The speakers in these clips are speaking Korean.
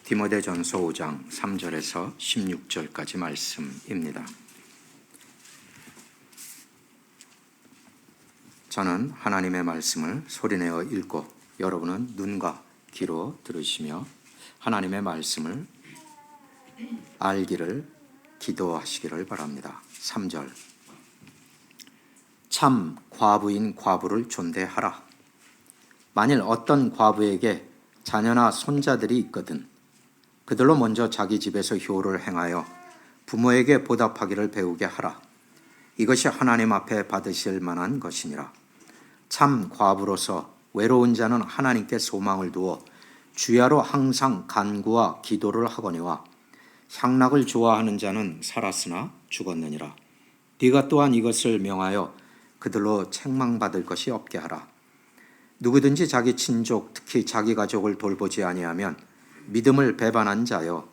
디모데전서 5장 3절에서 16절까지 말씀입니다. 저는 하나님의 말씀을 소리내어 읽고 여러분은 눈과 귀로 들으시며 하나님의 말씀을 알기를 기도하시기를 바랍니다. 3절 참 과부인 과부를 존대하라. 만일 어떤 과부에게 자녀나 손자들이 있거든 그들로 먼저 자기 집에서 효를 행하여 부모에게 보답하기를 배우게 하라. 이것이 하나님 앞에 받으실 만한 것이니라. 참 과부로서 외로운 자는 하나님께 소망을 두어 주야로 항상 간구와 기도를 하거니와 향락을 좋아하는 자는 살았으나 죽었느니라. 네가 또한 이것을 명하여 그들로 책망받을 것이 없게 하라. 누구든지 자기 친족 특히 자기 가족을 돌보지 아니하면 믿음을 배반한 자여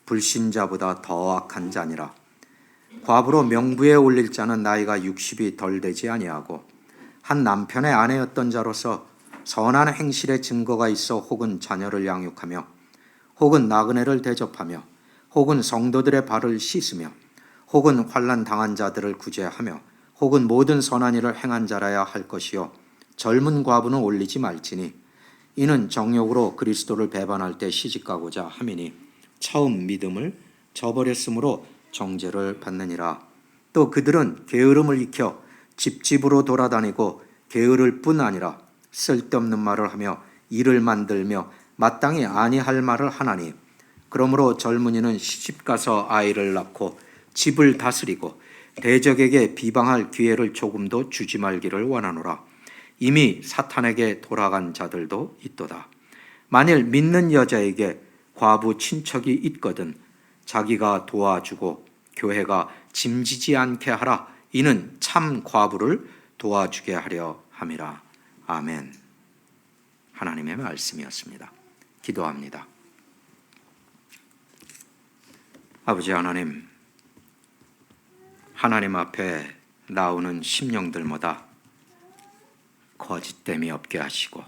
불신자보다 더 악한 자니라. 과부로 명부에 올릴 자는 나이가 60이 덜 되지 아니하고 한 남편의 아내였던 자로서 선한 행실의 증거가 있어 혹은 자녀를 양육하며 혹은 나그네를 대접하며 혹은 성도들의 발을 씻으며 혹은 환난 당한 자들을 구제하며 혹은 모든 선한 일을 행한 자라야 할 것이요 젊은 과부는 올리지 말지니 이는 정욕으로 그리스도를 배반할 때 시집가고자 함이니 처음 믿음을 저버렸으므로 정죄를 받느니라. 또 그들은 게으름을 익혀 집집으로 돌아다니고 게으를 뿐 아니라 쓸데없는 말을 하며 일을 만들며 마땅히 아니할 말을 하나니 그러므로 젊은이는 시집가서 아이를 낳고 집을 다스리고 대적에게 비방할 기회를 조금도 주지 말기를 원하노라. 이미 사탄에게 돌아간 자들도 있도다. 만일 믿는 여자에게 과부 친척이 있거든 자기가 도와주고 교회가 짐지지 않게 하라. 이는 참 과부를 도와주게 하려 함이라. 아멘. 하나님의 말씀이었습니다. 기도합니다. 아버지 하나님, 하나님 앞에 나오는 심령들마다 거짓됨이 없게 하시고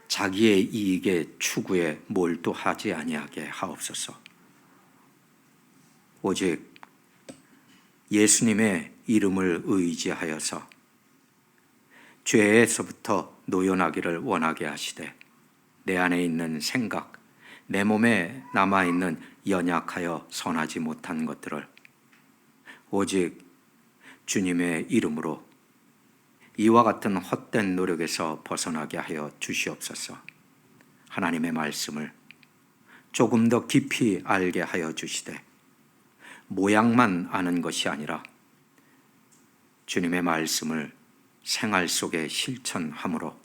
자기의 이익의 추구에 몰두하지 아니하게 하옵소서. 오직 예수님의 이름을 의지하여서 죄에서부터 노연하기를 원하게 하시되 내 안에 있는 생각, 내 몸에 남아있는 연약하여 선하지 못한 것들을 오직 주님의 이름으로 이와 같은 헛된 노력에서 벗어나게 하여 주시옵소서. 하나님의 말씀을 조금 더 깊이 알게 하여 주시되 모양만 아는 것이 아니라 주님의 말씀을 생활 속에 실천함으로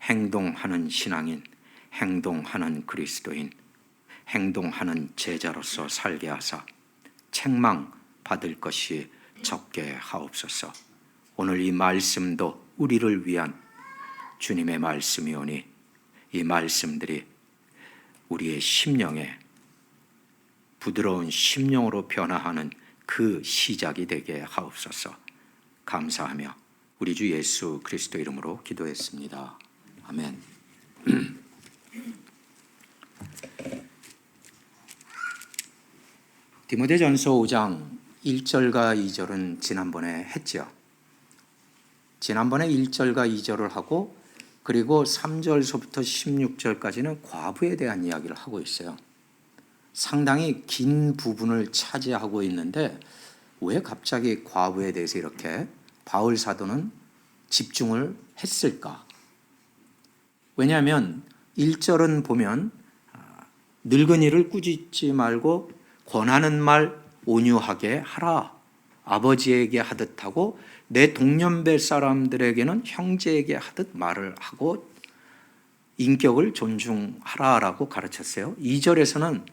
행동하는 신앙인, 행동하는 그리스도인, 행동하는 제자로서 살게 하사 책망 받을 것이 적게 하옵소서. 오늘 이 말씀도 우리를 위한 주님의 말씀이오니 이 말씀들이 우리의 심령에 부드러운 심령으로 변화하는 그 시작이 되게 하옵소서. 감사하며 우리 주 예수 그리스도 이름으로 기도했습니다. 아멘. 디모데전서 5장 1절과 2절은 지난번에 했죠. 지난번에 1절과 2절을 하고 그리고 3절서부터 16절까지는 과부에 대한 이야기를 하고 있어요. 상당히 긴 부분을 차지하고 있는데 왜 갑자기 과부에 대해서 이렇게 바울 사도는 집중을 했을까? 왜냐하면 1절은 보면 늙은이를 꾸짖지 말고 권하는 말 온유하게 하라. 아버지에게 하듯 하고 내 동년배 사람들에게는 형제에게 하듯 말을 하고 인격을 존중하라라고 가르쳤어요. 2절에서는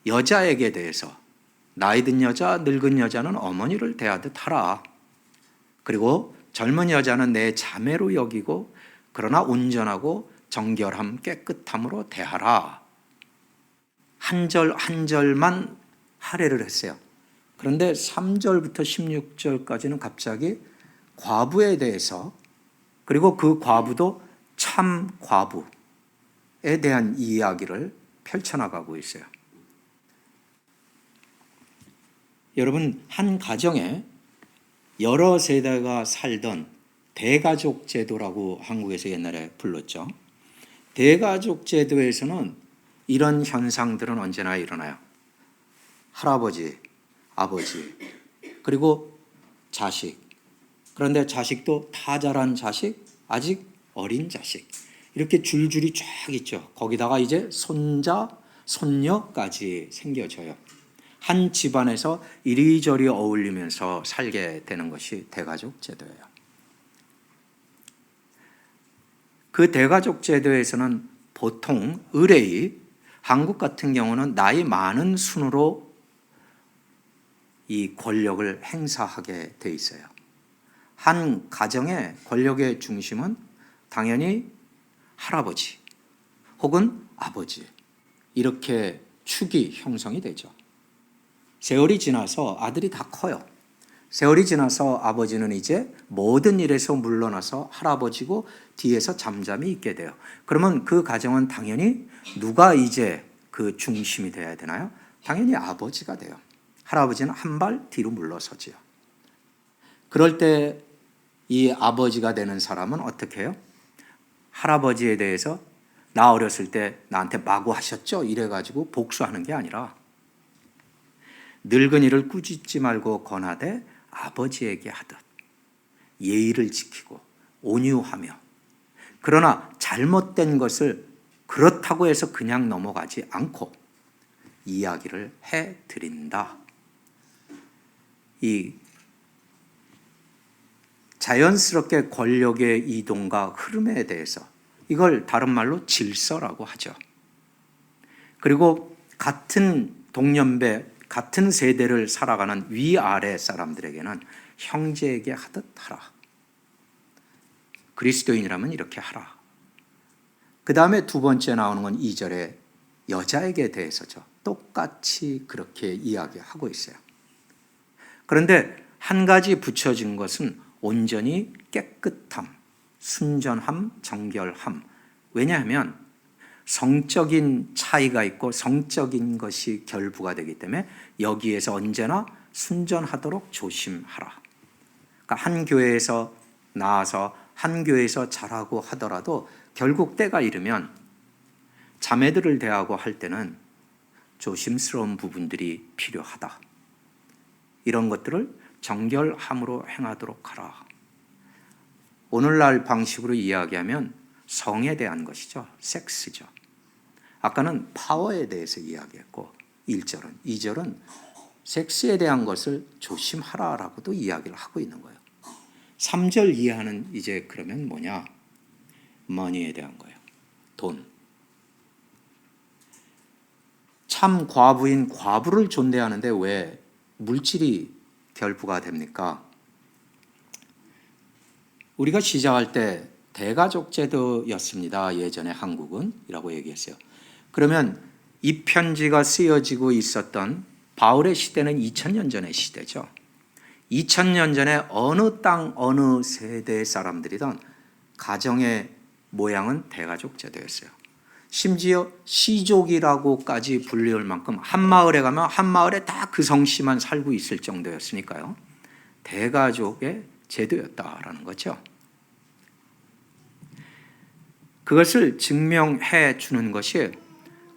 여자에게 대해서 나이 든 여자, 늙은 여자는 어머니를 대하듯 하라. 그리고 젊은 여자는 내 자매로 여기고 그러나 온전하고 정결함, 깨끗함으로 대하라. 한 절 한 절만 할애를 했어요. 그런데 3절부터 16절까지는 갑자기 과부에 대해서 그리고 그 과부도 참 과부에 대한 이야기를 펼쳐나가고 있어요. 여러분, 한 가정에 여러 세대가 살던 대가족 제도라고 한국에서 옛날에 불렀죠. 대가족 제도에서는 이런 현상들은 언제나 일어나요. 할아버지, 아버지, 그리고 자식. 그런데 자식도 다 자란 자식, 아직 어린 자식. 이렇게 줄줄이 쫙 있죠. 거기다가 이제 손자, 손녀까지 생겨져요. 한 집안에서 이리저리 어울리면서 살게 되는 것이 대가족 제도예요. 그 대가족 제도에서는 보통 의례이 한국 같은 경우는 나이 많은 순으로 이 권력을 행사하게 돼 있어요. 한 가정의 권력의 중심은 당연히 할아버지 혹은 아버지, 이렇게 축이 형성이 되죠. 세월이 지나서 아들이 다 커요. 세월이 지나서 아버지는 이제 모든 일에서 물러나서 할아버지고 뒤에서 잠잠히 있게 돼요. 그러면 그 가정은 당연히 누가 이제 그 중심이 돼야 되나요? 당연히 아버지가 돼요. 할아버지는 한 발 뒤로 물러서지요. 그럴 때 이 아버지가 되는 사람은 어떻게 해요? 할아버지에 대해서 나 어렸을 때 나한테 마구 하셨죠? 이래가지고 복수하는 게 아니라 늙은이를 꾸짖지 말고 권하되 아버지에게 하듯 예의를 지키고 온유하며, 그러나 잘못된 것을 그렇다고 해서 그냥 넘어가지 않고 이야기를 해드린다. 이 자연스럽게 권력의 이동과 흐름에 대해서, 이걸 다른 말로 질서라고 하죠. 그리고 같은 동년배, 같은 세대를 살아가는 위아래 사람들에게는 형제에게 하듯 하라. 그리스도인이라면 이렇게 하라. 그 다음에 두 번째 나오는 건 2절에 여자에게 대해서죠. 똑같이 그렇게 이야기하고 있어요. 그런데 한 가지 붙여진 것은 온전히 깨끗함, 순전함, 정결함. 왜냐하면 성적인 차이가 있고 성적인 것이 결부가 되기 때문에 여기에서 언제나 순전하도록 조심하라. 그러니까 한 교회에서 나와서 한 교회에서 자라고 하더라도 결국 때가 이르면 자매들을 대하고 할 때는 조심스러운 부분들이 필요하다. 이런 것들을 정결함으로 행하도록 하라. 오늘날 방식으로 이야기하면 성에 대한 것이죠. 섹스죠. 아까는 파워에 대해서 이야기했고 1절은, 2절은 섹스에 대한 것을 조심하라라고도 이야기를 하고 있는 거예요. 3절 이하는 이제 그러면 뭐냐? 머니에 대한 거예요. 돈. 참 과부인 과부를 존대하는데 왜 물질이 결부가 됩니까? 우리가 시작할 때 대가족 제도였습니다. 예전에 한국은 이라고 얘기했어요. 그러면 이 편지가 쓰여지고 있었던 바울의 시대는 2000년 전의 시대죠. 2000년 전에 어느 땅 어느 세대의 사람들이든 가정의 모양은 대가족 제도였어요. 심지어 시족이라고까지 불리울 만큼 한 마을에 가면 한 마을에 다 그 성씨만 살고 있을 정도였으니까요. 대가족의 제도였다라는 거죠. 그것을 증명해 주는 것이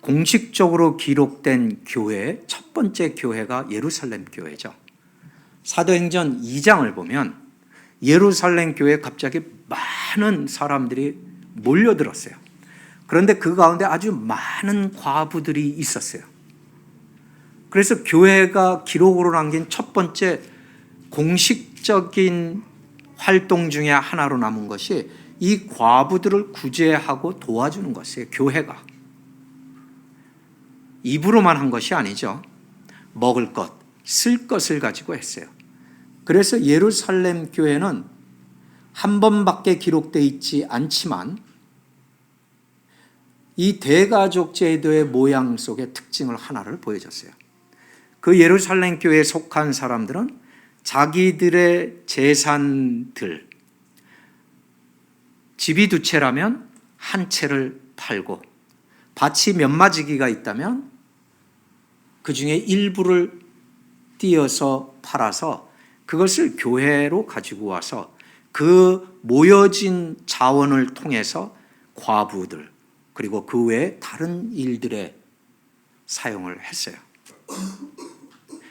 공식적으로 기록된 교회, 첫 번째 교회가 예루살렘 교회죠. 사도행전 2장을 보면 예루살렘 교회에 갑자기 많은 사람들이 몰려들었어요. 그런데 그 가운데 아주 많은 과부들이 있었어요. 그래서 교회가 기록으로 남긴 첫 번째 공식적인 활동 중에 하나로 남은 것이 이 과부들을 구제하고 도와주는 것이에요. 교회가. 입으로만 한 것이 아니죠. 먹을 것, 쓸 것을 가지고 했어요. 그래서 예루살렘 교회는 한 번밖에 기록되어 있지 않지만 이 대가족 제도의 모양 속의 특징을 하나를 보여줬어요. 그 예루살렘 교회에 속한 사람들은 자기들의 재산들, 집이 두 채라면 한 채를 팔고 밭이 몇 마지기가 있다면 그 중에 일부를 띄어서 팔아서 그것을 교회로 가지고 와서 그 모여진 자원을 통해서 과부들 그리고 그 외에 다른 일들에 사용을 했어요.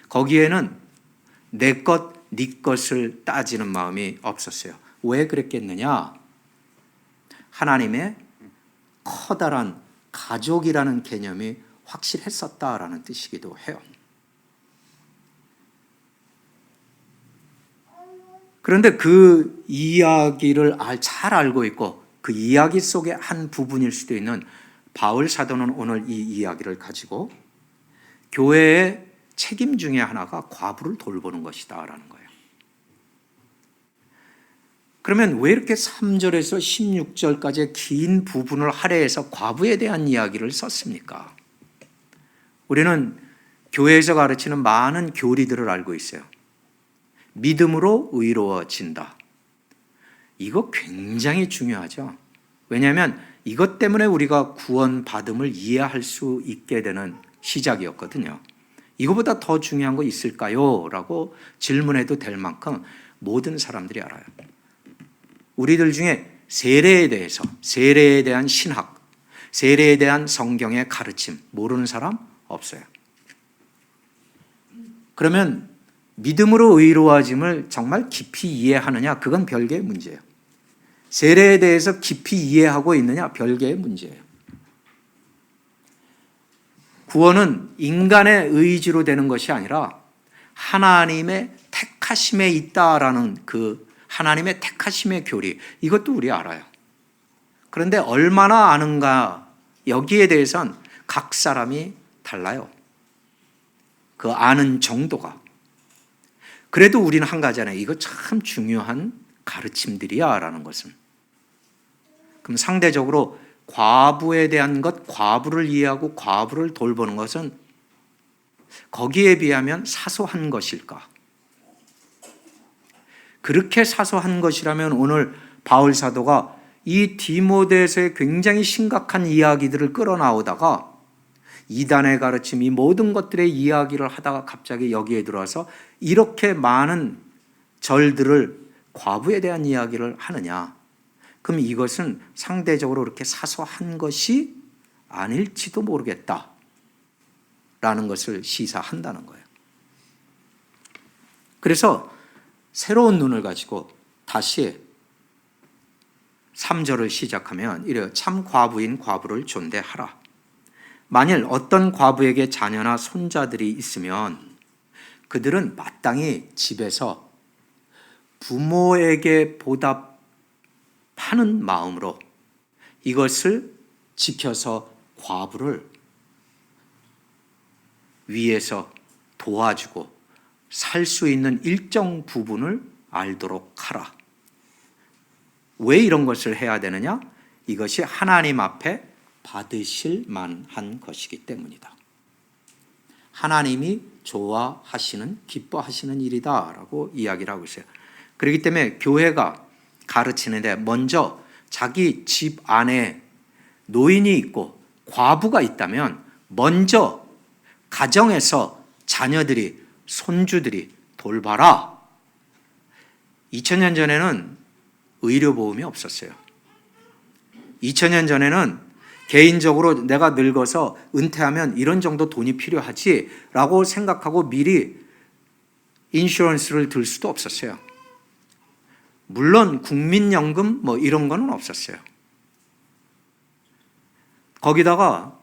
거기에는 내 것, 네 것을 따지는 마음이 없었어요. 왜 그랬겠느냐? 하나님의 커다란 가족이라는 개념이 확실했었다라는 뜻이기도 해요. 그런데 그 이야기를 잘 알고 있고 그 이야기 속의 한 부분일 수도 있는 바울 사도는 오늘 이 이야기를 가지고 교회의 책임 중에 하나가 과부를 돌보는 것이다라는 거예요. 그러면 왜 이렇게 3절에서 16절까지의 긴 부분을 할애해서 과부에 대한 이야기를 썼습니까? 우리는 교회에서 가르치는 많은 교리들을 알고 있어요. 믿음으로 의로워진다. 이거 굉장히 중요하죠. 왜냐하면 이것 때문에 우리가 구원받음을 이해할 수 있게 되는 시작이었거든요. 이거보다 더 중요한 거 있을까요? 라고 질문해도 될 만큼 모든 사람들이 알아요. 우리들 중에 세례에 대해서, 세례에 대한 신학, 세례에 대한 성경의 가르침 모르는 사람 없어요. 그러면 믿음으로 의로워짐을 정말 깊이 이해하느냐? 그건 별개의 문제예요. 세례에 대해서 깊이 이해하고 있느냐? 별개의 문제예요. 구원은 인간의 의지로 되는 것이 아니라 하나님의 택하심에 있다라는 그 하나님의 택하심의 교리, 이것도 우리 알아요. 그런데 얼마나 아는가, 여기에 대해서는 각 사람이 달라요. 그 아는 정도가. 그래도 우리는 한 가지잖아요. 이거 참 중요한 가르침들이야 라는 것은. 그럼 상대적으로 과부에 대한 것, 과부를 이해하고 과부를 돌보는 것은 거기에 비하면 사소한 것일까? 그렇게 사소한 것이라면 오늘 바울 사도가 이 디모데서의 굉장히 심각한 이야기들을 끌어나오다가 이단의 가르침, 이 모든 것들의 이야기를 하다가 갑자기 여기에 들어와서 이렇게 많은 절들을 과부에 대한 이야기를 하느냐? 그럼 이것은 상대적으로 그렇게 사소한 것이 아닐지도 모르겠다라는 것을 시사한다는 거예요. 그래서 새로운 눈을 가지고 다시 3절을 시작하면 이래요. 참 과부인 과부를 존대하라. 만일 어떤 과부에게 자녀나 손자들이 있으면 그들은 마땅히 집에서 부모에게 보답하는 마음으로 이것을 지켜서 과부를 위해서 도와주고 살 수 있는 일정 부분을 알도록 하라. 왜 이런 것을 해야 되느냐? 이것이 하나님 앞에 받으실 만한 것이기 때문이다. 하나님이 좋아하시는, 기뻐하시는 일이다라고 이야기를 하고 있어요. 그렇기 때문에 교회가 가르치는데 먼저 자기 집 안에 노인이 있고 과부가 있다면 먼저 가정에서 자녀들이, 손주들이 돌봐라. 2000년 전에는 의료보험이 없었어요. 2000년 전에는 개인적으로 내가 늙어서 은퇴하면 이런 정도 돈이 필요하지라고 생각하고 미리 인슈런스를 들 수도 없었어요. 물론 국민연금 뭐 이런 거는 없었어요. 거기다가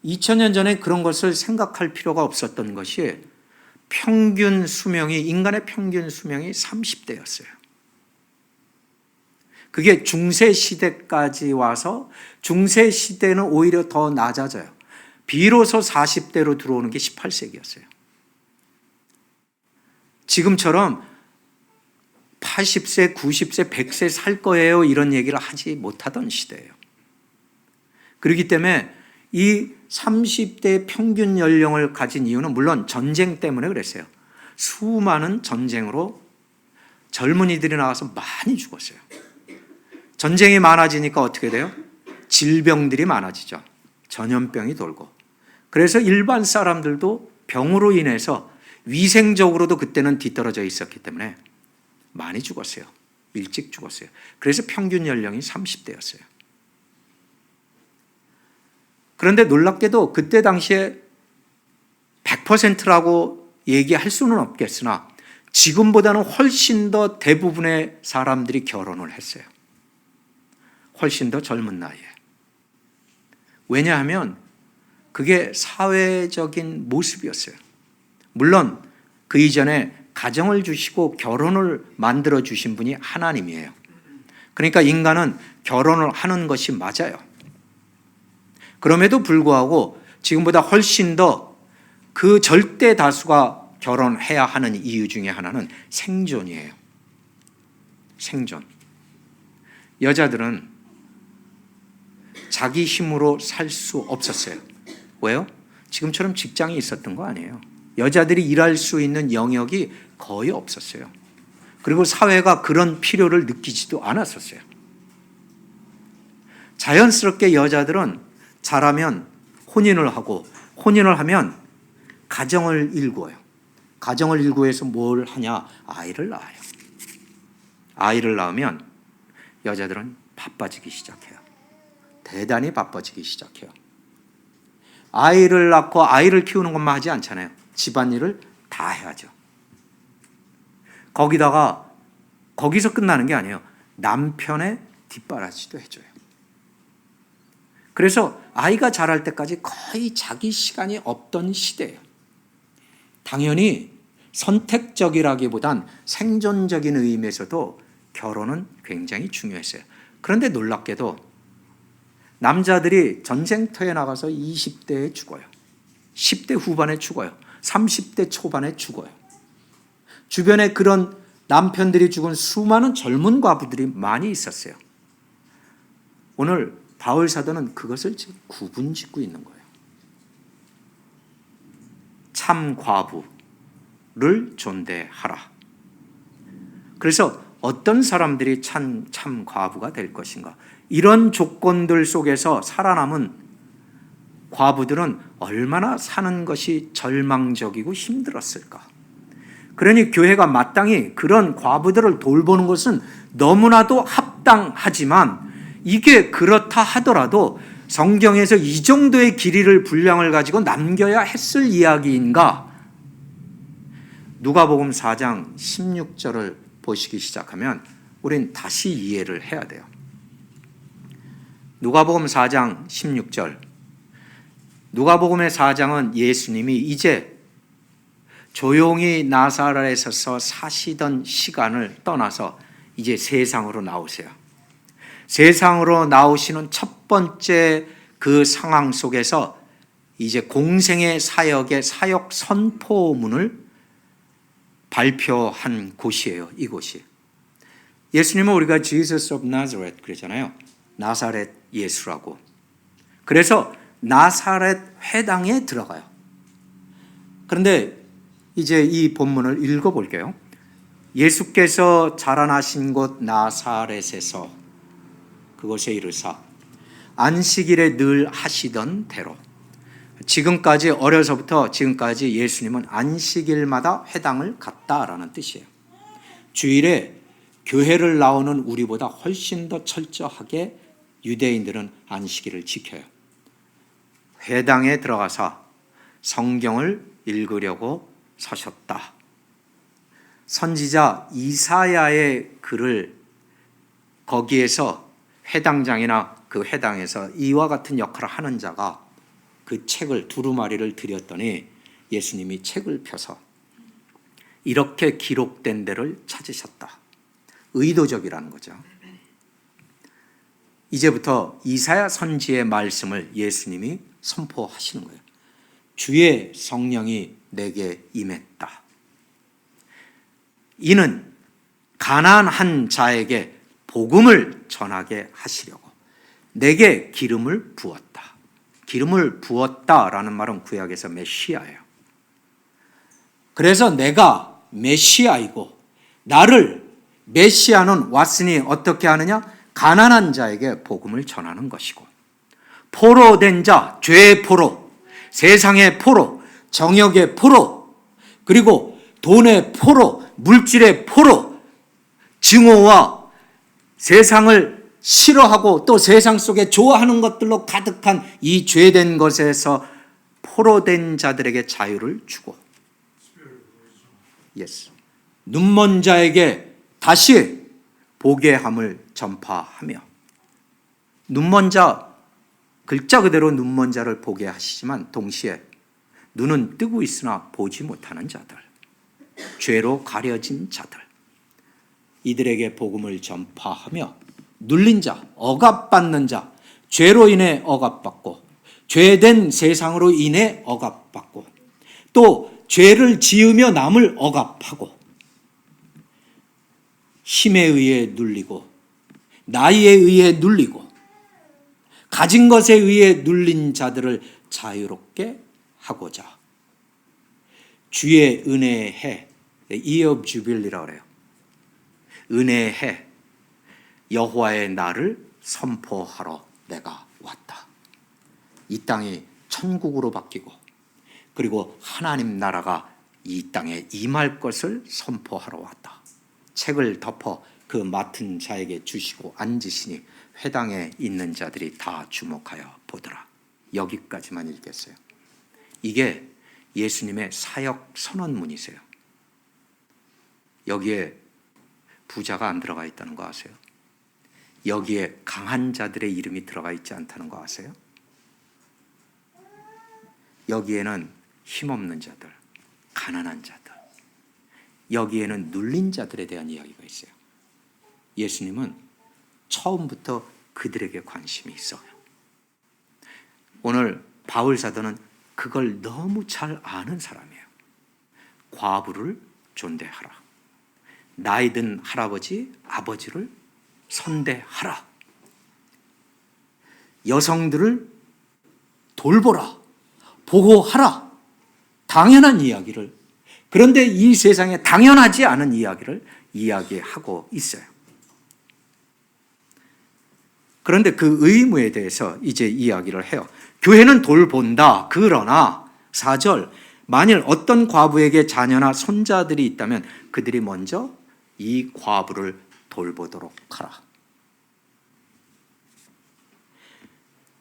2000년 전에 그런 것을 생각할 필요가 없었던 것이 평균 수명이, 인간의 평균 수명이 30대였어요. 그게 중세시대까지 와서 중세시대는 오히려 더 낮아져요. 비로소 40대로 들어오는 게 18세기였어요. 지금처럼 80세, 90세, 100세 살 거예요 이런 얘기를 하지 못하던 시대예요. 그렇기 때문에 이 30대 평균 연령을 가진 이유는 물론 전쟁 때문에 그랬어요. 수많은 전쟁으로 젊은이들이 나와서 많이 죽었어요. 전쟁이 많아지니까 어떻게 돼요? 질병들이 많아지죠. 전염병이 돌고, 그래서 일반 사람들도 병으로 인해서 위생적으로도 그때는 뒤떨어져 있었기 때문에 많이 죽었어요. 일찍 죽었어요. 그래서 평균 연령이 30대였어요. 그런데 놀랍게도 그때 당시에 100%라고 얘기할 수는 없겠으나 지금보다는 훨씬 더 대부분의 사람들이 결혼을 했어요. 훨씬 더 젊은 나이에. 왜냐하면 그게 사회적인 모습이었어요. 물론 그 이전에 가정을 주시고 결혼을 만들어 주신 분이 하나님이에요. 그러니까 인간은 결혼을 하는 것이 맞아요. 그럼에도 불구하고 지금보다 훨씬 더 그 절대 다수가 결혼해야 하는 이유 중에 하나는 생존이에요. 생존. 여자들은 자기 힘으로 살 수 없었어요. 왜요? 지금처럼 직장이 있었던 거 아니에요. 여자들이 일할 수 있는 영역이 거의 없었어요. 그리고 사회가 그런 필요를 느끼지도 않았었어요. 자연스럽게 여자들은 자라면 혼인을 하고, 혼인을 하면 가정을 일구어요. 가정을 일구해서 뭘 하냐? 아이를 낳아요. 아이를 낳으면 여자들은 바빠지기 시작해요. 대단히 바빠지기 시작해요. 아이를 낳고 아이를 키우는 것만 하지 않잖아요. 집안일을 다 해야죠. 거기다가 거기서 끝나는 게 아니에요. 남편의 뒷바라지도 해줘요. 그래서 아이가 자랄 때까지 거의 자기 시간이 없던 시대예요. 당연히 선택적이라기보단 생존적인 의미에서도 결혼은 굉장히 중요했어요. 그런데 놀랍게도 남자들이 전쟁터에 나가서 20대에 죽어요. 10대 후반에 죽어요. 30대 초반에 죽어요. 주변에 그런 남편들이 죽은 수많은 젊은 과부들이 많이 있었어요. 오늘 바울 사도는 그것을 지금 구분짓고 있는 거예요. 참 과부를 존대하라. 그래서 어떤 사람들이 참 과부가 될 것인가? 이런 조건들 속에서 살아남은 과부들은 얼마나 사는 것이 절망적이고 힘들었을까? 그러니 교회가 마땅히 그런 과부들을 돌보는 것은 너무나도 합당하지만, 이게 그렇다 하더라도 성경에서 이 정도의 길이를 분량을 가지고 남겨야 했을 이야기인가? 누가복음 4장 16절을 보시기 시작하면 우린 다시 이해를 해야 돼요. 누가복음 4장 16절. 누가복음의 4장은 예수님이 이제 조용히 나사렛에서 사시던 시간을 떠나서 이제 세상으로 나오세요. 세상으로 나오시는 첫 번째 그 상황 속에서 이제 공생의 사역의 사역 선포문을 발표한 곳이에요. 이곳이. 예수님은 우리가 Jesus of Nazareth 그러잖아요. 나사렛 예수라고. 그래서 나사렛 회당에 들어가요. 그런데 이제 이 본문을 읽어볼게요. 예수께서 자라나신 곳 나사렛에서 그곳에 이르사 안식일에 늘 하시던 대로. 지금까지 어려서부터 지금까지 예수님은 안식일마다 회당을 갔다라는 뜻이에요. 주일에 교회를 나오는 우리보다 훨씬 더 철저하게 유대인들은 안식일을 지켜요. 회당에 들어가서 성경을 읽으려고 서셨다. 선지자 이사야의 글을 거기에서 회당장이나 그 회당에서 이와 같은 역할을 하는 자가 그 책을 두루마리를 드렸더니 예수님이 책을 펴서 이렇게 기록된 데를 찾으셨다. 의도적이라는 거죠. 이제부터 이사야 선지의 말씀을 예수님이 선포하시는 거예요. 주의 성령이 내게 임했다. 이는 가난한 자에게 복음을 전하게 하시려고 내게 기름을 부었다. 기름을 부었다라는 말은 구약에서 메시아예요. 그래서 내가 메시아이고, 나를 메시아는 왔으니 어떻게 하느냐? 가난한 자에게 복음을 전하는 것이고, 포로된 자, 죄의 포로, 세상의 포로, 정욕의 포로, 그리고 돈의 포로, 물질의 포로, 증오와 세상을 싫어하고 또 세상 속에 좋아하는 것들로 가득한 이 죄된 것에서 포로된 자들에게 자유를 주고, 눈먼 자에게 다시 보게 함을 전파하며, 눈먼 자, 글자 그대로 눈먼 자를 보게 하시지만 동시에 눈은 뜨고 있으나 보지 못하는 자들, 죄로 가려진 자들, 이들에게 복음을 전파하며 눌린 자, 억압받는 자, 죄로 인해 억압받고 죄된 세상으로 인해 억압받고 또 죄를 지으며 남을 억압하고 힘에 의해 눌리고 나이에 의해 눌리고 가진 것에 의해 눌린 자들을 자유롭게 하고자 주의 은혜의 해, Year of Jubilee라고 그래요. 은혜의 해, 여호와의 날을 선포하러 내가 왔다. 이 땅이 천국으로 바뀌고 그리고 하나님 나라가 이 땅에 임할 것을 선포하러 왔다. 책을 덮어 그 맡은 자에게 주시고 앉으시니 회당에 있는 자들이 다 주목하여 보더라. 여기까지만 읽겠어요. 이게 예수님의 사역 선언문이세요. 여기에 부자가 안 들어가 있다는 거 아세요? 여기에 강한 자들의 이름이 들어가 있지 않다는 거 아세요? 여기에는 힘없는 자들, 가난한 자들, 여기에는 눌린 자들에 대한 이야기가 있어요. 예수님은 처음부터 그들에게 관심이 있어요. 오늘 바울 사도는 그걸 너무 잘 아는 사람이에요. 과부를 존대하라. 나이 든 할아버지, 아버지를 선대하라. 여성들을 돌보라. 보호하라. 당연한 이야기를, 그런데 이 세상에 당연하지 않은 이야기를 이야기하고 있어요. 그런데 그 의무에 대해서 이제 이야기를 해요. 교회는 돌본다. 그러나 4절, 만일 어떤 과부에게 자녀나 손자들이 있다면 그들이 먼저 이 과부를 돌보도록 하라.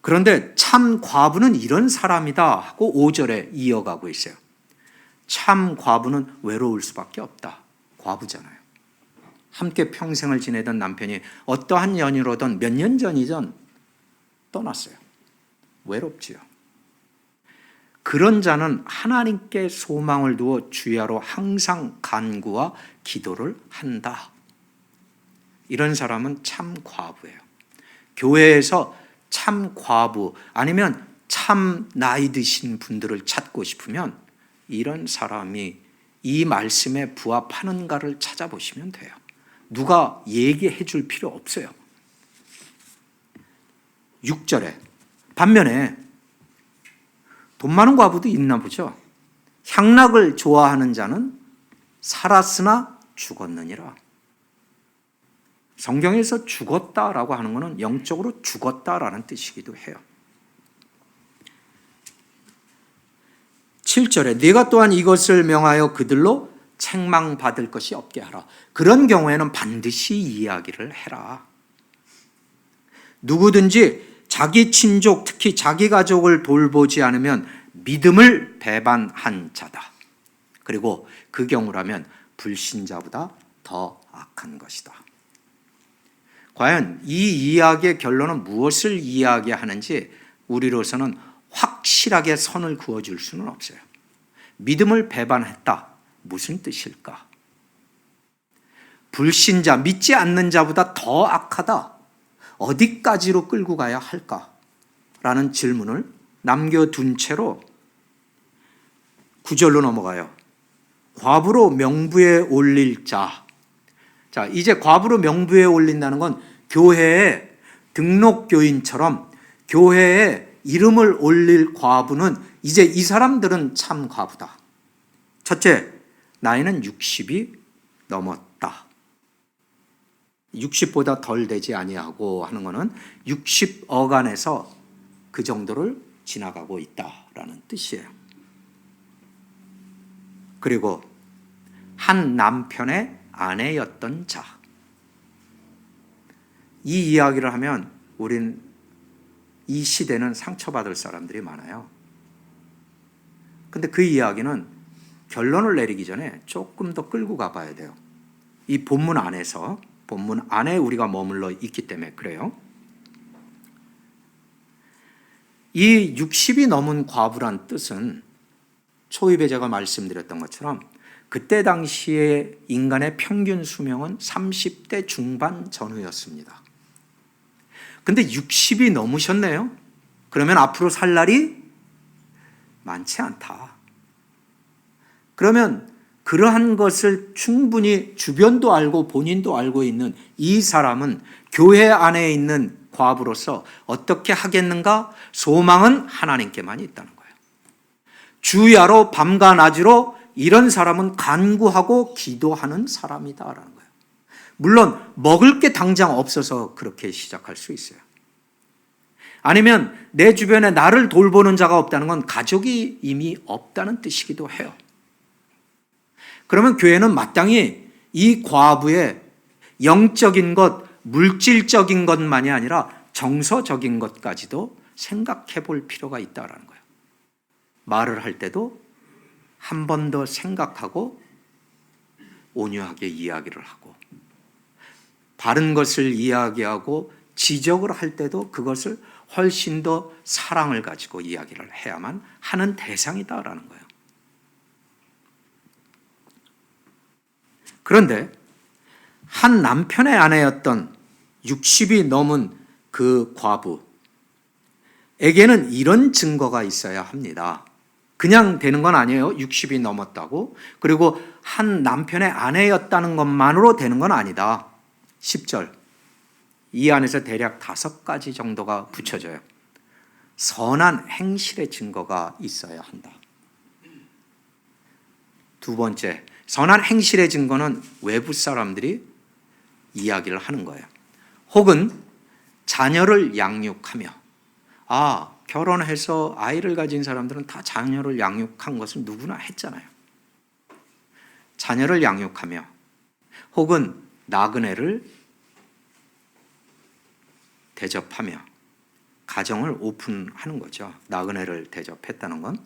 그런데 참 과부는 이런 사람이다 하고 5절에 이어가고 있어요. 참 과부는 외로울 수밖에 없다. 과부잖아요. 함께 평생을 지내던 남편이 어떠한 연유로든 몇 년 전이든 떠났어요. 외롭지요. 그런 자는 하나님께 소망을 두어 주야로 항상 간구와 기도를 한다. 이런 사람은 참 과부예요. 교회에서 참 과부 아니면 참 나이 드신 분들을 찾고 싶으면 이런 사람이 이 말씀에 부합하는가를 찾아보시면 돼요. 누가 얘기해 줄 필요 없어요. 6절에 반면에 돈 많은 과부도 있나 보죠. 향락을 좋아하는 자는 살았으나 죽었느니라. 성경에서 죽었다라고 하는 것은 영적으로 죽었다라는 뜻이기도 해요. 7절에 네가 또한 이것을 명하여 그들로 책망받을 것이 없게 하라. 그런 경우에는 반드시 이야기를 해라. 누구든지 자기 친족, 특히 자기 가족을 돌보지 않으면 믿음을 배반한 자다. 그리고 그 경우라면 불신자보다 더 악한 것이다. 과연 이 이야기의 결론은 무엇을 이야기하는지 우리로서는 확실하게 선을 그어줄 수는 없어요. 믿음을 배반했다. 무슨 뜻일까? 불신자, 믿지 않는 자보다 더 악하다. 어디까지로 끌고 가야 할까? 라는 질문을 남겨둔 채로 9절로 넘어가요. 과부로 명부에 올릴 자. 자, 이제 과부로 명부에 올린다는 건 교회에 등록교인처럼 교회에 이름을 올릴 과부는 이제 이 사람들은 참 과부다. 첫째, 나이는 60이 넘었다. 60보다 덜 되지 아니하고 하는 것은 60어간에서 그 정도를 지나가고 있다라는 뜻이에요. 그리고 한 남편의 아내였던 자. 이 이야기를 하면 우린 이 시대는 상처받을 사람들이 많아요. 근데 그 이야기는 결론을 내리기 전에 조금 더 끌고 가봐야 돼요. 이 본문 안에 우리가 머물러 있기 때문에 그래요. 이 60이 넘은 과부란 뜻은 초입에 제가 말씀드렸던 것처럼 그때 당시에 인간의 평균 수명은 30대 중반 전후였습니다. 근데 60이 넘으셨네요. 그러면 앞으로 살 날이 많지 않다. 그러면 그러한 것을 충분히 주변도 알고 본인도 알고 있는 이 사람은 교회 안에 있는 과부로서 어떻게 하겠는가? 소망은 하나님께만 있다는 거예요. 주야로 밤과 낮으로 이런 사람은 간구하고 기도하는 사람이다라는 거예요. 물론 먹을 게 당장 없어서 그렇게 시작할 수 있어요. 아니면 내 주변에 나를 돌보는 자가 없다는 건 가족이 이미 없다는 뜻이기도 해요. 그러면 교회는 마땅히 이 과부의 영적인 것, 물질적인 것만이 아니라 정서적인 것까지도 생각해 볼 필요가 있다는 거예요. 말을 할 때도 한 번 더 생각하고 온유하게 이야기를 하고, 바른 것을 이야기하고 지적을 할 때도 그것을 훨씬 더 사랑을 가지고 이야기를 해야만 하는 대상이다라는 거예요. 그런데 한 남편의 아내였던 60이 넘은 그 과부에게는 이런 증거가 있어야 합니다. 그냥 되는 건 아니에요. 60이 넘었다고. 그리고 한 남편의 아내였다는 것만으로 되는 건 아니다. 10절. 이 안에서 대략 5가지 정도가 붙여져요. 선한 행실의 증거가 있어야 한다. 두 번째, 선한 행실의 증거는 외부 사람들이 이야기를 하는 거예요. 혹은 자녀를 양육하며, 결혼해서 아이를 가진 사람들은 다 자녀를 양육한 것을 누구나 했잖아요. 자녀를 양육하며, 혹은 나그네를 대접하며, 가정을 오픈하는 거죠. 나그네를 대접했다는 건.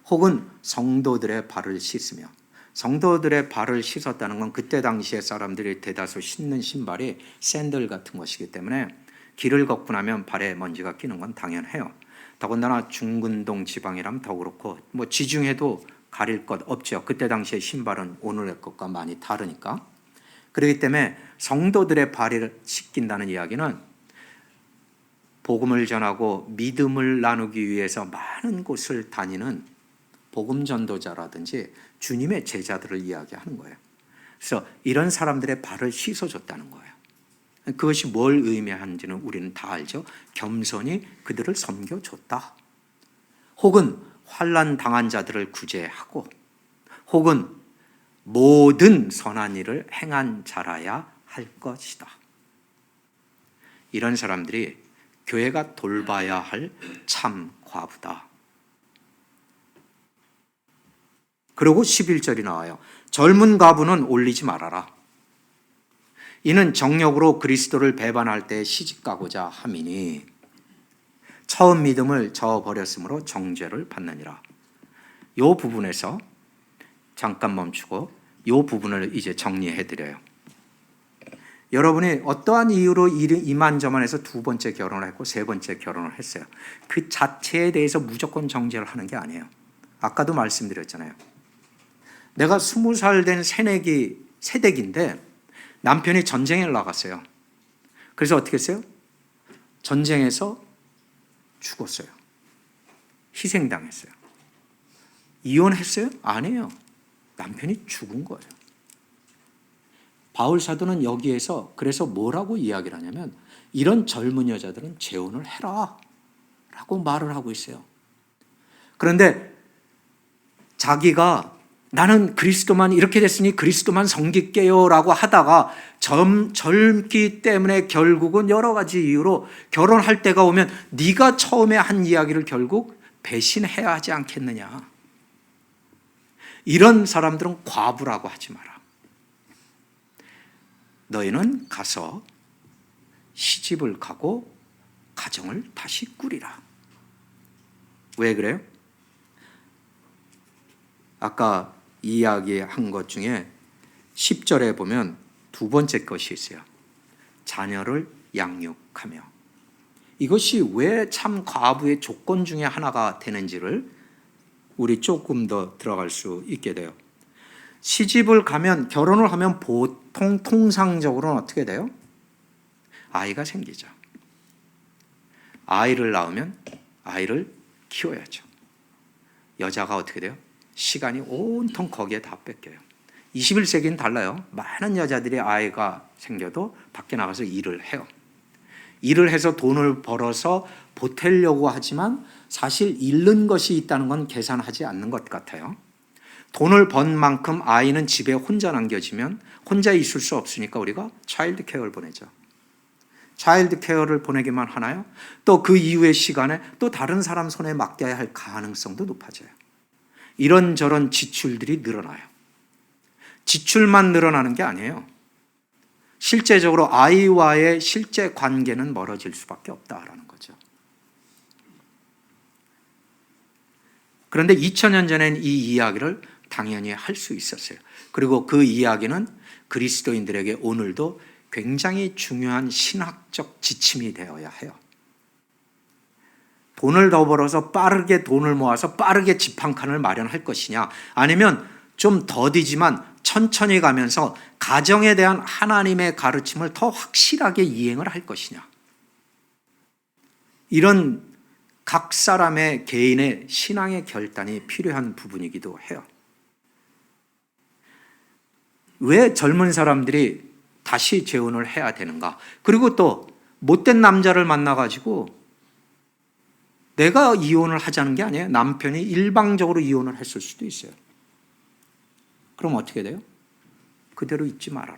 혹은 성도들의 발을 씻으며, 성도들의 발을 씻었다는 건 그때 당시에 사람들이 대다수 신는 신발이 샌들 같은 것이기 때문에 길을 걷고 나면 발에 먼지가 끼는 건 당연해요. 더군다나 중근동 지방이라면 더 그렇고, 지중해도 가릴 것 없죠. 그때 당시에 신발은 오늘의 것과 많이 다르니까. 그렇기 때문에 성도들의 발을 씻긴다는 이야기는 복음을 전하고 믿음을 나누기 위해서 많은 곳을 다니는 복음 전도자라든지 주님의 제자들을 이야기하는 거예요. 그래서 이런 사람들의 발을 씻어줬다는 거예요. 그것이 뭘 의미하는지는 우리는 다 알죠. 겸손히 그들을 섬겨줬다. 혹은 환난 당한 자들을 구제하고, 혹은 모든 선한 일을 행한 자라야 할 것이다. 이런 사람들이 교회가 돌봐야 할 참 과부다. 그리고 11절이 나와요. 젊은 과부는 올리지 말아라. 이는 정력으로 그리스도를 배반할 때 시집가고자 함이니 처음 믿음을 저버렸으므로 정죄를 받느니라. 이 부분에서 잠깐 멈추고 이 부분을 이제 정리해 드려요. 여러분이 어떠한 이유로 이만저만해서 2번째 결혼을 했고 3번째 결혼을 했어요. 그 자체에 대해서 무조건 정죄를 하는 게 아니에요. 아까도 말씀드렸잖아요. 내가 20살 된 새내기인데 남편이 전쟁에 나갔어요. 그래서 어떻게 했어요? 전쟁에서 죽었어요. 희생당했어요. 이혼했어요? 아니에요. 남편이 죽은 거예요. 바울 사도는 여기에서 그래서 뭐라고 이야기를 하냐면 이런 젊은 여자들은 재혼을 해라 라고 말을 하고 있어요. 그런데 자기가 나는 그리스도만 이렇게 됐으니 그리스도만 섬길게요 라고 하다가 젊기 때문에 결국은 여러 가지 이유로 결혼할 때가 오면 네가 처음에 한 이야기를 결국 배신해야 하지 않겠느냐. 이런 사람들은 과부라고 하지 마라. 너희는 가서 시집을 가고 가정을 다시 꾸리라. 왜 그래요? 아까 이야기한 것 중에 10절에 보면 두 번째 것이 있어요. 자녀를 양육하며. 이것이 왜 참 과부의 조건 중에 하나가 되는지를 우리 조금 더 들어갈 수 있게 돼요. 시집을 가면, 결혼을 하면 보통 통상적으로는 어떻게 돼요? 아이가 생기죠. 아이를 낳으면 아이를 키워야죠. 여자가 어떻게 돼요? 시간이 온통 거기에 다 뺏겨요. 21세기는 달라요. 많은 여자들이 아이가 생겨도 밖에 나가서 일을 해요. 일을 해서 돈을 벌어서 보태려고 하지만 사실 잃는 것이 있다는 건 계산하지 않는 것 같아요. 돈을 번 만큼 아이는 집에 혼자 남겨지면 혼자 있을 수 없으니까 우리가 차일드 케어를 보내죠. 차일드 케어를 보내기만 하나요? 또 그 이후의 시간에 또 다른 사람 손에 맡겨야 할 가능성도 높아져요. 이런저런 지출들이 늘어나요. 지출만 늘어나는 게 아니에요. 실제적으로 아이와의 실제 관계는 멀어질 수밖에 없다라는 거죠. 그런데 2000년 전엔 이 이야기를 당연히 할 수 있었어요. 그리고 그 이야기는 그리스도인들에게 오늘도 굉장히 중요한 신학적 지침이 되어야 해요. 돈을 더 벌어서 빠르게 돈을 모아서 빠르게 집 한 칸을 마련할 것이냐, 아니면 좀 더디지만 천천히 가면서 가정에 대한 하나님의 가르침을 더 확실하게 이행을 할 것이냐. 이런 각 사람의 개인의 신앙의 결단이 필요한 부분이기도 해요. 왜 젊은 사람들이 다시 재혼을 해야 되는가? 그리고 또 못된 남자를 만나가지고 내가 이혼을 하자는 게 아니에요. 남편이 일방적으로 이혼을 했을 수도 있어요. 그럼 어떻게 돼요? 그대로 있지 말아라.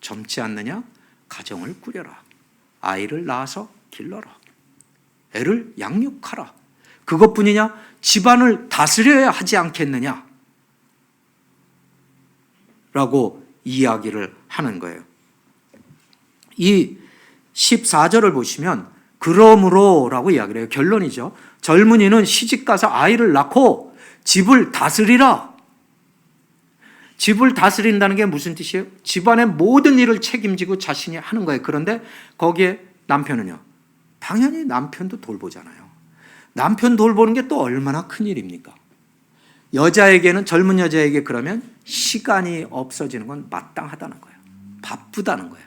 젊지 않느냐? 가정을 꾸려라. 아이를 낳아서 길러라. 애를 양육하라. 그것뿐이냐? 집안을 다스려야 하지 않겠느냐? 라고 이야기를 하는 거예요. 이 14절을 보시면 그러므로 라고 이야기를 해요. 결론이죠. 젊은이는 시집가서 아이를 낳고 집을 다스리라. 집을 다스린다는 게 무슨 뜻이에요? 집안의 모든 일을 책임지고 자신이 하는 거예요. 그런데 거기에 남편은요? 당연히 남편도 돌보잖아요. 남편 돌보는 게 또 얼마나 큰 일입니까? 여자에게는, 젊은 여자에게 그러면 시간이 없어지는 건 마땅하다는 거예요. 바쁘다는 거예요.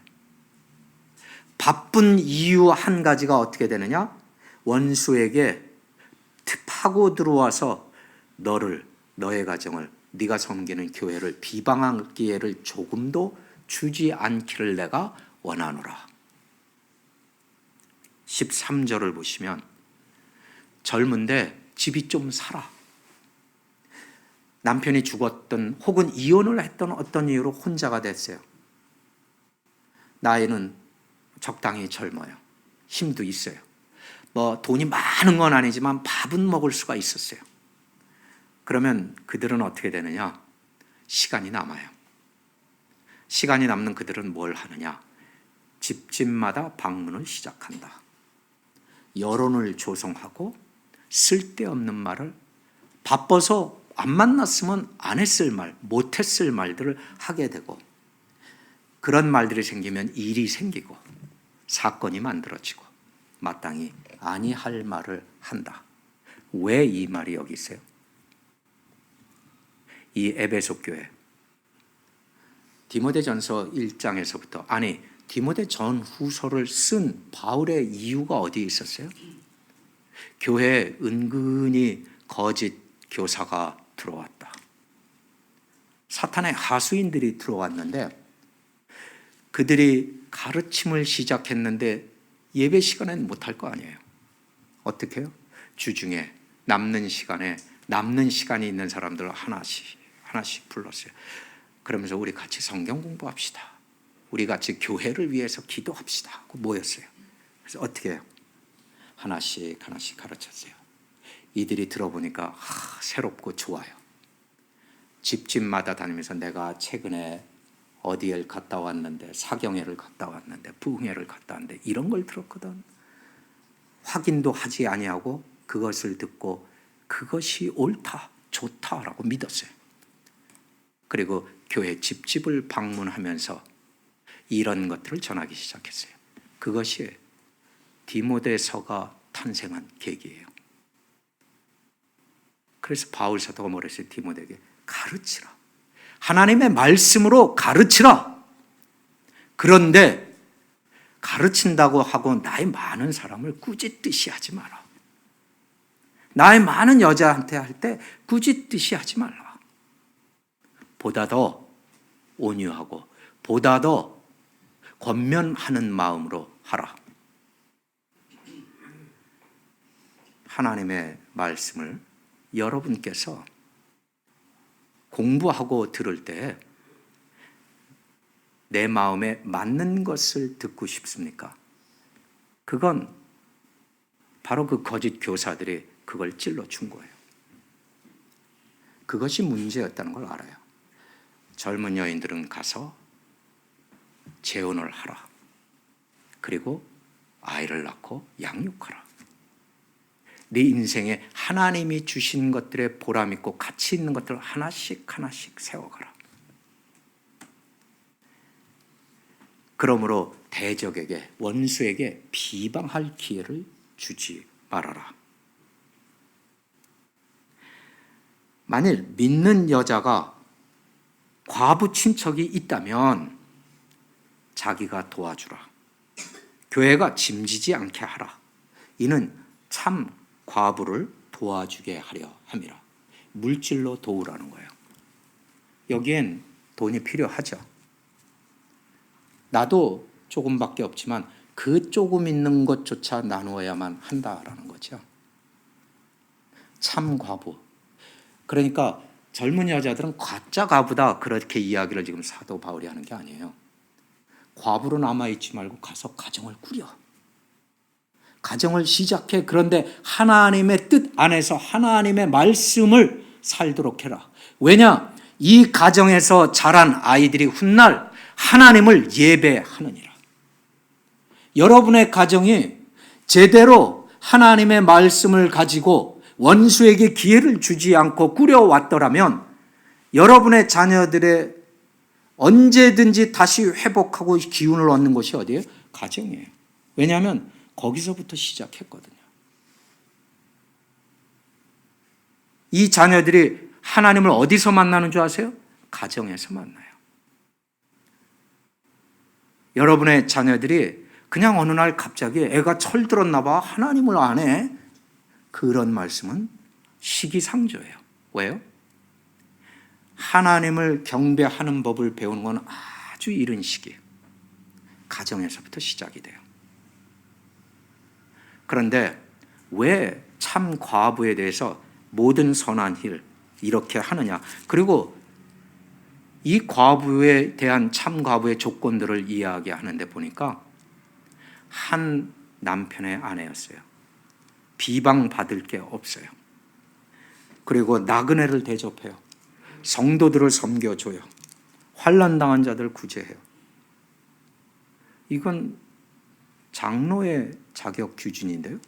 바쁜 이유 한 가지가 어떻게 되느냐? 원수에게 파고 들어와서 너의 가정을, 네가 섬기는 교회를 비방할 기회를 조금도 주지 않기를 내가 원하노라. 13절을 보시면 젊은데 집이 좀 살아. 남편이 죽었던 혹은 이혼을 했던 어떤 이유로 혼자가 됐어요. 나이는 적당히 젊어요. 힘도 있어요. 돈이 많은 건 아니지만 밥은 먹을 수가 있었어요. 그러면 그들은 어떻게 되느냐? 시간이 남아요. 시간이 남는 그들은 뭘 하느냐? 집집마다 방문을 시작한다. 여론을 조성하고 쓸데없는 말을, 바빠서 안 만났으면 안 했을 말, 못했을 말들을 하게 되고, 그런 말들이 생기면 일이 생기고 사건이 만들어지고 마땅히 아니할 말을 한다. 왜 이 말이 여기 있어요? 이 에베소 교회 디모데전서 1장에서부터, 아니 디모데 전후서를 쓴 바울의 이유가 어디에 있었어요? 교회에 은근히 거짓 교사가 들어왔다. 사탄의 하수인들이 들어왔는데 그들이 가르침을 시작했는데 예배 시간에는 못할 거 아니에요. 어떻게 해요? 주중에 남는 시간에 남는 시간이 있는 사람들 하나씩 하나씩 불렀어요. 그러면서 우리 같이 성경 공부합시다. 우리 같이 교회를 위해서 기도합시다 하고 모였어요. 그래서 어떻게 해요? 하나씩 가르쳤어요. 이들이 들어보니까 새롭고 좋아요. 집집마다 다니면서 내가 최근에 어디에 갔다 왔는데, 사경회를 갔다 왔는데, 부흥회를 갔다 왔는데 이런 걸 들었거든. 확인도 하지 아니하고 그것을 듣고 그것이 옳다, 좋다라고 믿었어요. 그리고 교회 집집을 방문하면서 이런 것들을 전하기 시작했어요. 그것이 디모데서가 탄생한 계기예요. 그래서 바울 사도가 뭐라 했어요? 디모데에게 가르치라. 하나님의 말씀으로 가르치라. 그런데 가르친다고 하고 나이 많은 사람을 꾸짖듯이 하지 마라. 나이 많은 여자한테 할 때 꾸짖듯이 하지 말라. 보다 더 온유하고 보다 더 권면하는 마음으로 하라. 하나님의 말씀을 여러분께서 공부하고 들을 때 내 마음에 맞는 것을 듣고 싶습니까? 그건 바로 그 거짓 교사들이 그걸 찔러준 거예요. 그것이 문제였다는 걸 알아요. 젊은 여인들은 가서 재혼을 하라. 그리고 아이를 낳고 양육하라. 네 인생에 하나님이 주신 것들에 보람 있고 가치 있는 것들을 하나씩 세워가라. 그러므로 대적에게, 원수에게 비방할 기회를 주지 말아라. 만일 믿는 여자가 과부 친척이 있다면 자기가 도와주라. 교회가 짐지지 않게 하라. 이는 참 과부를 도와주게 하려 함이라. 물질로 도우라는 거예요. 여기엔 돈이 필요하죠. 나도 조금밖에 없지만 그 조금 있는 것조차 나누어야만 한다라는 거죠. 참 과부. 그러니까 젊은 여자들은 가짜 과부다 그렇게 이야기를 지금 사도 바울이 하는 게 아니에요. 과부로 남아있지 말고 가서 가정을 꾸려. 가정을 시작해. 그런데 하나님의 뜻 안에서 하나님의 말씀을 살도록 해라. 왜냐? 이 가정에서 자란 아이들이 훗날 하나님을 예배하느니라. 여러분의 가정이 제대로 하나님의 말씀을 가지고 원수에게 기회를 주지 않고 꾸려왔더라면 여러분의 자녀들의 언제든지 다시 회복하고 기운을 얻는 곳이 어디예요? 가정이에요. 왜냐하면 거기서부터 시작했거든요. 이 자녀들이 하나님을 어디서 만나는 줄 아세요? 가정에서 만나요. 여러분의 자녀들이 그냥 어느 날 갑자기 애가 철들었나 봐. 하나님을 안 해. 그런 말씀은 시기상조예요. 왜요? 하나님을 경배하는 법을 배우는 건 아주 이른 시기예요. 가정에서부터 시작이 돼요. 그런데 왜 참 과부에 대해서 모든 선한 일 이렇게 하느냐? 그리고 이 과부에 대한 참 과부의 조건들을 이야기하는데 보니까 한 남편의 아내였어요. 비방받을 게 없어요. 그리고 나그네를 대접해요. 성도들을 섬겨줘요. 환난당한 자들 구제해요. 이건 장로의 자격 기준인데요.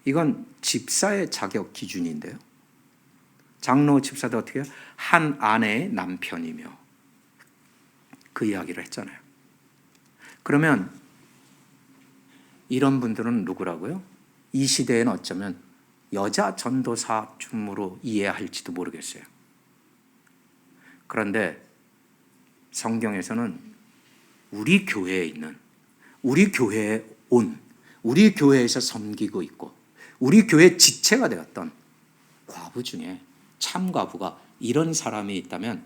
이건 집사의 자격 기준인데요. 장로 집사도 어떻게 해요? 한 아내의 남편이며 그 이야기를 했잖아요. 그러면 이런 분들은 누구라고요? 이 시대에는 어쩌면 여자 전도사쯤으로 이해할지도 모르겠어요. 그런데 성경에서는 우리 교회에 있는, 우리 교회에 온, 우리 교회에서 섬기고 있고 우리 교회 지체가 되었던 과부 중에 참 과부가 이런 사람이 있다면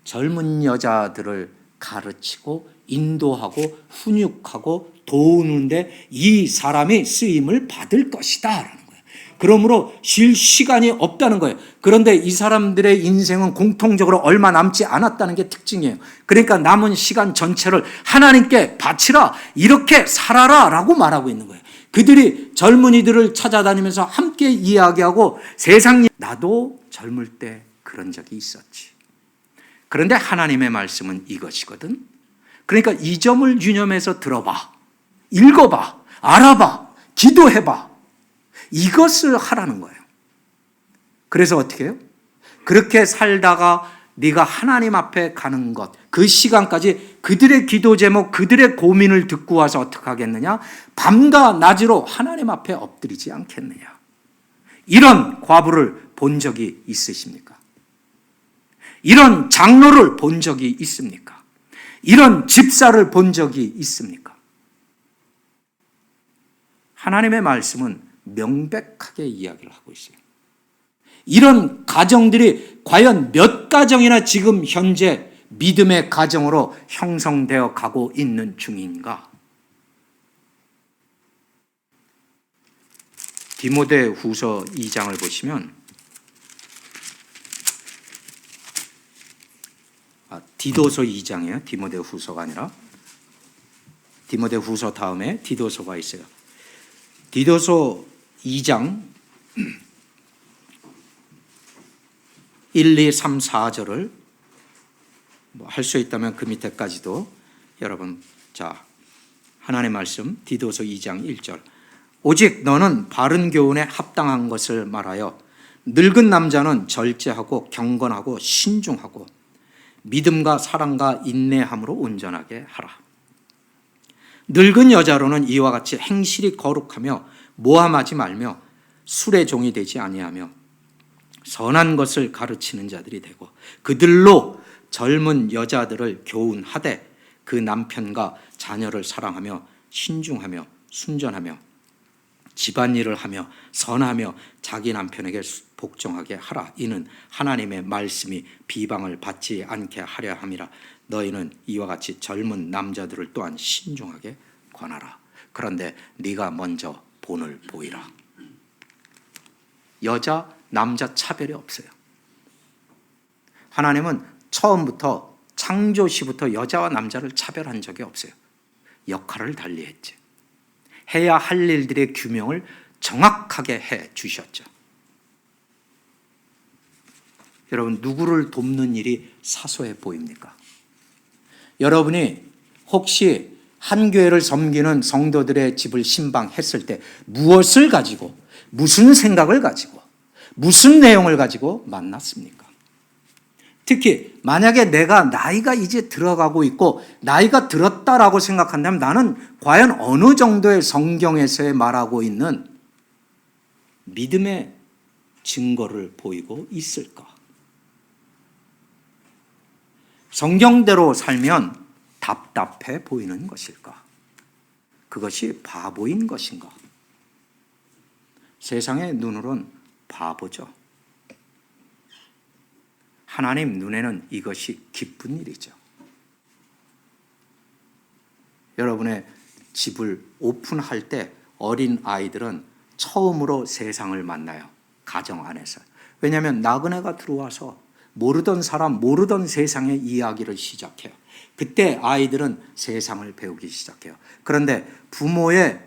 젊은 여자들을 가르치고 인도하고 훈육하고 도우는데 이 사람이 쓰임을 받을 것이다 라는 거예요. 그러므로 쉴 시간이 없다는 거예요. 그런데 이 사람들의 인생은 공통적으로 얼마 남지 않았다는 게 특징이에요. 그러니까 남은 시간 전체를 하나님께 바치라, 이렇게 살아라 라고 말하고 있는 거예요. 그들이 젊은이들을 찾아다니면서 함께 이야기하고 나도 젊을 때 그런 적이 있었지. 그런데 하나님의 말씀은 이것이거든. 그러니까 이 점을 유념해서 들어봐, 읽어봐, 알아봐, 기도해봐. 이것을 하라는 거예요. 그래서 어떻게 해요? 그렇게 살다가 네가 하나님 앞에 가는 것, 그 시간까지 그들의 기도 제목, 그들의 고민을 듣고 와서 어떻게 하겠느냐? 밤과 낮으로 하나님 앞에 엎드리지 않겠느냐? 이런 과부를 본 적이 있으십니까? 이런 장로를 본 적이 있습니까? 이런 집사를 본 적이 있습니까? 하나님의 말씀은 명백하게 이야기를 하고 있어요. 이런 가정들이 과연 몇 가정이나 지금 현재 믿음의 가정으로 형성되어 가고 있는 중인가? 디모데후서 2장을 보시면, 디도서 2장이에요. 디모데후서가 아니라 디모데후서 다음에 디도서가 있어요. 디도서 2장 1, 2, 3, 4절을 할 수 있다면 그 밑에까지도 여러분, 자, 하나님의 말씀 디도서 2장 1절. 오직 너는 바른 교훈에 합당한 것을 말하여 늙은 남자는 절제하고 경건하고 신중하고 믿음과 사랑과 인내함으로 온전하게 하라. 늙은 여자로는 이와 같이 행실이 거룩하며 모함하지 말며 술의 종이 되지 아니하며 선한 것을 가르치는 자들이 되고 그들로 젊은 여자들을 교훈하되 그 남편과 자녀를 사랑하며 신중하며 순전하며 집안일을 하며 선하며 자기 남편에게 복종하게 하라. 이는 하나님의 말씀이 비방을 받지 않게 하려 함이라. 너희는 이와 같이 젊은 남자들을 또한 신중하게 권하라. 그런데 네가 먼저 본을 보이라. 여자, 남자 차별이 없어요. 하나님은 처음부터 창조시부터 여자와 남자를 차별한 적이 없어요. 역할을 달리했죠. 해야 할 일들의 규명을 정확하게 해 주셨죠. 여러분, 누구를 돕는 일이 사소해 보입니까? 여러분이 혹시 한 교회를 섬기는 성도들의 집을 신방했을 때 무엇을 가지고, 무슨 생각을 가지고, 무슨 내용을 가지고 만났습니까? 특히 만약에 내가 나이가 이제 들어가고 있고 나이가 들었다라고 생각한다면 나는 과연 어느 정도의 성경에서 말하고 있는 믿음의 증거를 보이고 있을까? 성경대로 살면 답답해 보이는 것일까? 그것이 바보인 것인가? 세상의 눈으로는 바보죠. 하나님 눈에는 이것이 기쁜 일이죠. 여러분의 집을 오픈할 때 어린 아이들은 처음으로 세상을 만나요. 가정 안에서. 왜냐하면 나그네가 들어와서 모르던 사람, 모르던 세상의 이야기를 시작해요. 그때 아이들은 세상을 배우기 시작해요. 그런데 부모의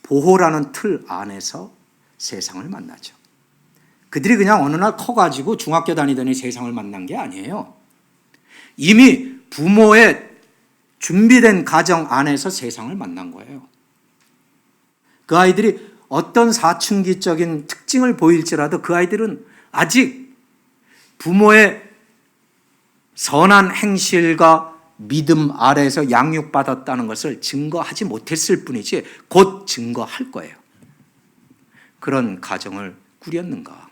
보호라는 틀 안에서 세상을 만나죠. 그들이 그냥 어느 날 커가지고 중학교 다니더니 세상을 만난 게 아니에요. 이미 부모의 준비된 가정 안에서 세상을 만난 거예요. 그 아이들이 어떤 사춘기적인 특징을 보일지라도 그 아이들은 아직 부모의 선한 행실과 믿음 아래에서 양육받았다는 것을 증거하지 못했을 뿐이지 곧 증거할 거예요. 그런 가정을 꾸렸는가?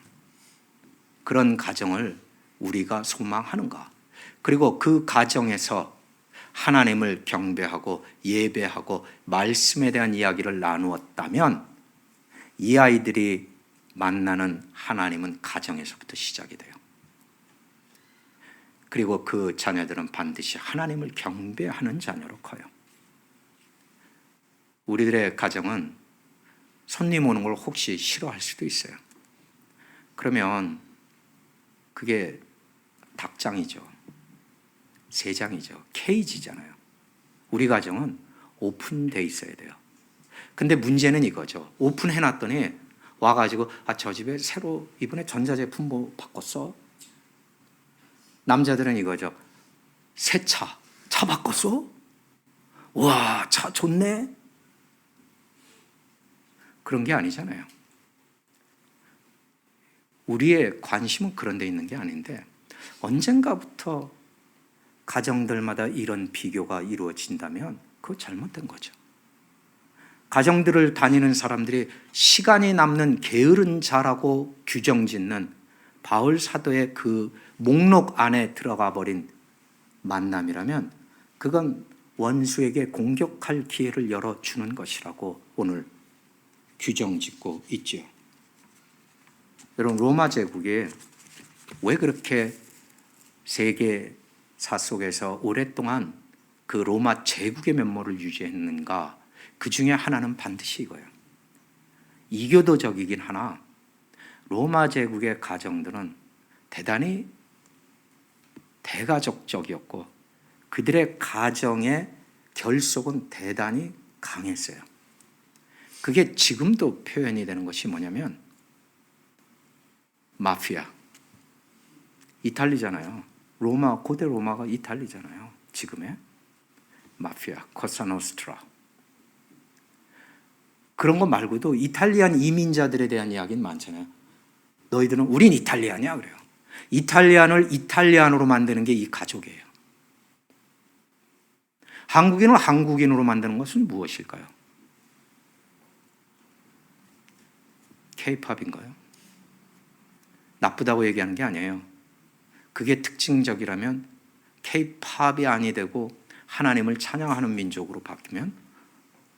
그런 가정을 우리가 소망하는가? 그리고 그 가정에서 하나님을 경배하고 예배하고 말씀에 대한 이야기를 나누었다면 이 아이들이 만나는 하나님은 가정에서부터 시작이 돼요. 그리고 그 자녀들은 반드시 하나님을 경배하는 자녀로 커요. 우리들의 가정은 손님 오는 걸 혹시 싫어할 수도 있어요. 그러면 그게 닭장이죠. 새장이죠. 케이지잖아요. 우리 가정은 오픈돼 있어야 돼요. 근데 문제는 이거죠. 오픈해놨더니 와가지고 저 집에 새로 이번에 전자제품 뭐 바꿨어? 남자들은 이거죠. 새 차 바꿨어? 와, 차 좋네? 그런 게 아니잖아요. 우리의 관심은 그런 데 있는 게 아닌데 언젠가부터 가정들마다 이런 비교가 이루어진다면 그거 잘못된 거죠. 가정들을 다니는 사람들이 시간이 남는 게으른 자라고 규정짓는 바울 사도의 그 목록 안에 들어가 버린 만남이라면 그건 원수에게 공격할 기회를 열어주는 것이라고 오늘 규정짓고 있죠. 여러분, 로마 제국이 왜 그렇게 세계사 속에서 오랫동안 그 로마 제국의 면모를 유지했는가? 그 중에 하나는 반드시 이거예요. 이교도적이긴 하나 로마 제국의 가정들은 대단히 대가족적이었고 그들의 가정의 결속은 대단히 강했어요. 그게 지금도 표현이 되는 것이 뭐냐면 마피아, 이탈리잖아요. 로마, 고대 로마가 이탈리잖아요. 지금의 마피아, 코사노스트라. 그런 거 말고도 이탈리안 이민자들에 대한 이야기는 많잖아요. 너희들은 우린 이탈리아냐 그래요. 이탈리안을 이탈리안으로 만드는 게 이 가족이에요. 한국인을 한국인으로 만드는 것은 무엇일까요? K-팝인가요? 나쁘다고 얘기하는 게 아니에요. 그게 특징적이라면 K-팝이 아니 되고 하나님을 찬양하는 민족으로 바뀌면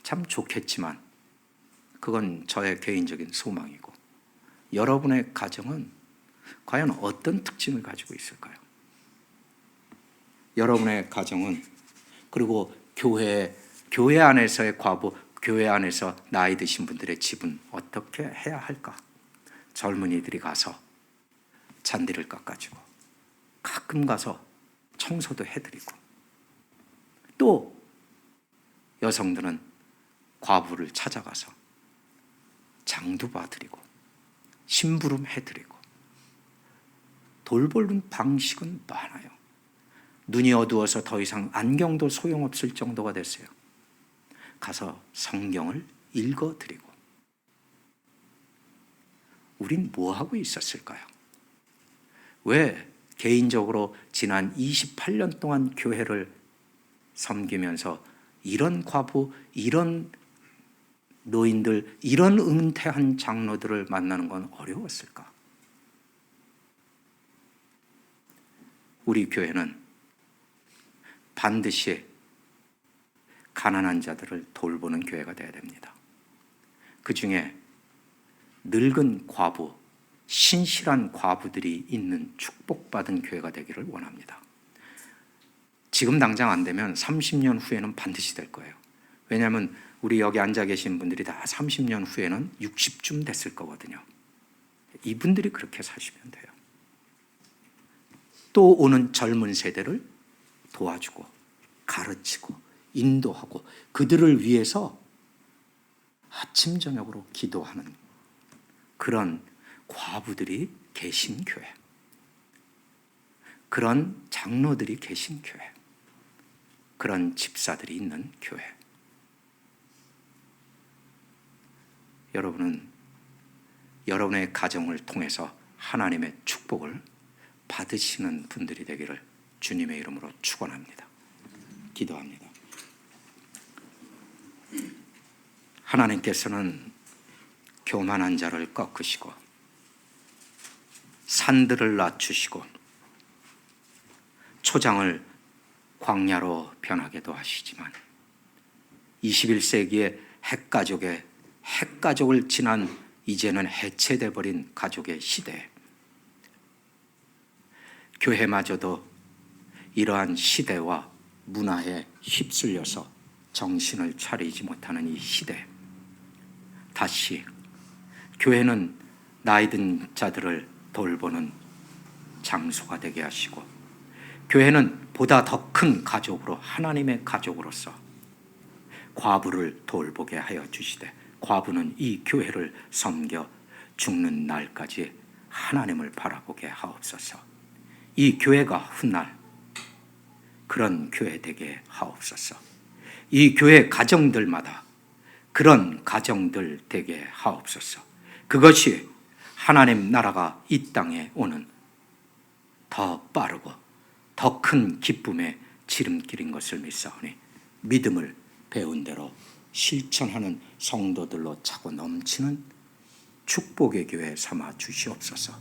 참 좋겠지만 그건 저의 개인적인 소망이고 여러분의 가정은 과연 어떤 특징을 가지고 있을까요? 여러분의 가정은 그리고 교회 안에서의 과부, 교회 안에서 나이 드신 분들의 집은 어떻게 해야 할까? 젊은이들이 가서 잔디를 깎아주고 가끔 가서 청소도 해드리고 또 여성들은 과부를 찾아가서 장도 봐드리고 심부름 해드리고 돌보는 방식은 많아요. 눈이 어두워서 더 이상 안경도 소용없을 정도가 됐어요. 가서 성경을 읽어드리고 우린 뭐하고 있었을까요? 왜 개인적으로 지난 28년 동안 교회를 섬기면서 이런 과부, 이런 노인들, 이런 은퇴한 장로들을 만나는 건 어려웠을까? 우리 교회는 반드시 가난한 자들을 돌보는 교회가 되어야 됩니다. 그 중에 늙은 과부, 신실한 과부들이 있는 축복받은 교회가 되기를 원합니다. 지금 당장 안 되면 30년 후에는 반드시 될 거예요. 왜냐하면 우리 여기 앉아 계신 분들이 다 30년 후에는 60쯤 됐을 거거든요. 이분들이 그렇게 사시면 돼요. 또 오는 젊은 세대를 도와주고 가르치고 인도하고 그들을 위해서 아침 저녁으로 기도하는 그런 과부들이 계신 교회, 그런 장로들이 계신 교회, 그런 집사들이 있는 교회. 여러분은 여러분의 가정을 통해서 하나님의 축복을 받으시는 분들이 되기를 주님의 이름으로 축원합니다. 기도합니다. 하나님께서는 교만한 자를 꺾으시고 산들을 낮추시고 초장을 광야로 변하게도 하시지만 21세기의 핵가족을 지난 이제는 해체돼 버린 가족의 시대에 교회마저도 이러한 시대와 문화에 휩쓸려서 정신을 차리지 못하는 이 시대, 다시 교회는 나이든 자들을 돌보는 장소가 되게 하시고, 교회는 보다 더 큰 가족으로, 하나님의 가족으로서 과부를 돌보게 하여 주시되, 과부는 이 교회를 섬겨 죽는 날까지 하나님을 바라보게 하옵소서. 이 교회가 훗날 그런 교회 되게 하옵소서. 이 교회 가정들마다 그런 가정들 되게 하옵소서. 그것이 하나님 나라가 이 땅에 오는 더 빠르고 더 큰 기쁨의 지름길인 것을 믿사오니, 믿음을 배운 대로 실천하는 성도들로 차고 넘치는 축복의 교회 삼아 주시옵소서.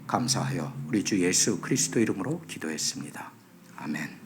감사하여 우리 주 예수 그리스도 이름으로 기도했습니다. 아멘.